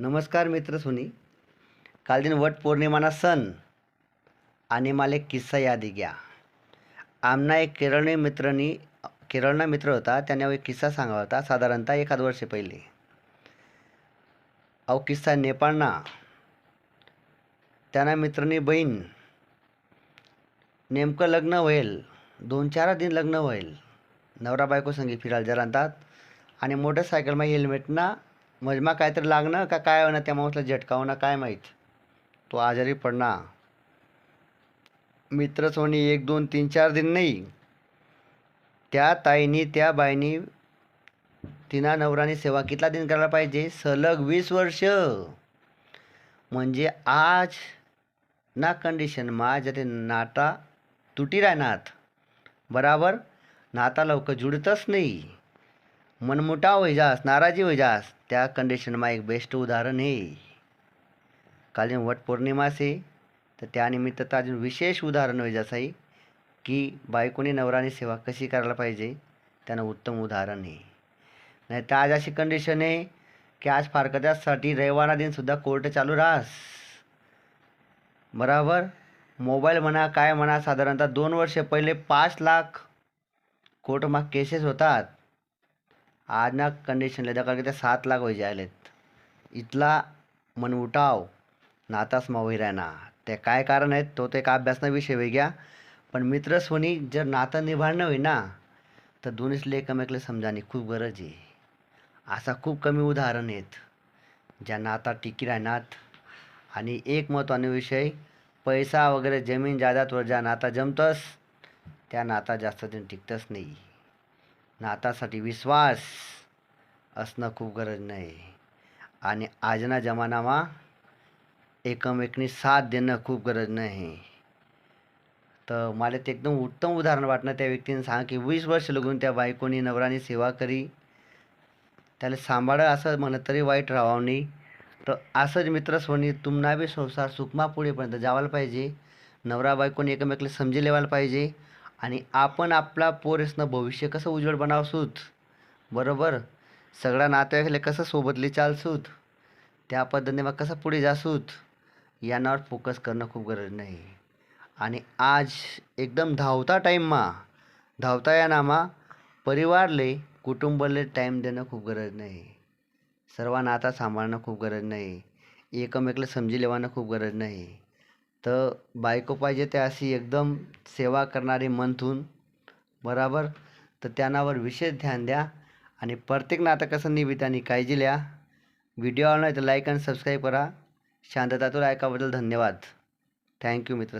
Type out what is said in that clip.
नमस्कार मित्र सुनी. काल दिन वट पौर्णिमाना सण आणि मला एक किस्सा याद गया. आमना एक केरळना मित्र होता. त्याने एक किस्सा सांगा होता साधारणतः 1 वर्ष पहिले. अहो किस्सा नेपाळना. त्याना मित्रनी बहीण नेमकं लग्न होईल 2-4 दिन लग्न होईल. नवरा बायको संगी फिरायला जरांतात आणि मोटरसायकलमा हेल्मेटना मजमा काहीतरी लागणं का काय होणं त्या माणूसला झटकावणं काय माहीत. तो आजारी पडना. मित्र सोनी 1-2-3-4 दिन नाही. त्या ताईनी त्या बाईनी तिना नवरानी सेवा कितला दिन करायला पाहिजे, सलग 20 वर्ष. म्हणजे आज ना कंडिशनमा जते नाता तुटी राहणार बराबर. नाता लवकर जुडतच नाही. मनमुटाव हो जास, नाराजी हो जास. त्या कंडिशनमा एक बेस्ट उदाहरण आहे. काल वट पौर्णिमा से तर त्यानिमित्त अजून विशेष उदाहरण हो जास आहे की बायकोनी नवरानी सेवा कशी करायला पाहिजे. त्यानं उत्तम उदाहरण आहे. नाही तर आज अशी कंडिशन आहे की आज फारकत्यासाठी रविवारना दिन सुद्धा कोर्ट चालू राहस बराबर. मोबाईल म्हणा काय म्हणा, साधारणतः 2 वर्ष पहिले 5 लाख कोर्टमा केसेस होतात. आज ना कंडिशनला दखल की 7 लाख हो जायलेत. इथला मनमुटाव नातासमा होई राहना. ते काय कारण आहेत तो एक अभ्यासना विषय वेगळा. पण मित्र सोनी जर नातं निभाडणं होई ना तर दोन्हीसले एकमेकले समजानी खूप गरज आहे. असा खूप कमी उदाहरण आहेत ज्या नाता टिकी राहणार. आणि एक महत्त्वाचा विषय, पैसा वगैरे जमीन जायदादवर ज्या नाता जमतस त्या नाता जास्त दिन टिकतच नाही. नातासाठी विश्वास असणं खूप गरज नाही. आणि आजना जमानामा एकमेकनी साथ देणं खूप गरज नाही. तर मला ते एकदम उत्तम उदाहरण वाटणं. त्या व्यक्तीने सांग की 20 वर्ष लागून त्या बायकोनी नवरानी सेवा करी, त्याला सांभाळ असं म्हणत तरी वाईट राहावं नाही. तर असंच मित्र सोनी तुमना बी संसार सुखमा पुढेपर्यंत जावायला पाहिजे. नवरा बायकोनी एकमेकला समजी लेवायला पाहिजे. आणि आपण आपला पोरेसनं भविष्य कसं उज्ज्वल बनावसूत बरोबर. सगळ्या नातेवाईकले कसं सोबतली चालसूत, त्या पद्धतीने मग कसं पुढे जासूत यावर फोकस करणं खूप गरज नाही. आणि आज एकदम धावता या नामा परिवारले कुटुंबाले टाईम देणं खूप गरज नाही. सर्व नाता सांभाळणं खूप गरज नाही. एकमेकला समजी लेवानं खूप गरज नाही. तर बायको पाहिजे ते अशी एकदम सेवा करणारी मनथून बराबर. तर त्यानावर विशेष ध्यान द्या. आणि प्रत्येक नातं कसं निमित्ताने काळजी लिहा. व्हिडिओ आवडला तर लाईक आणि सबस्क्राईब करा. शांततातून ऐकाबद्दल धन्यवाद. थँक्यू मित्र.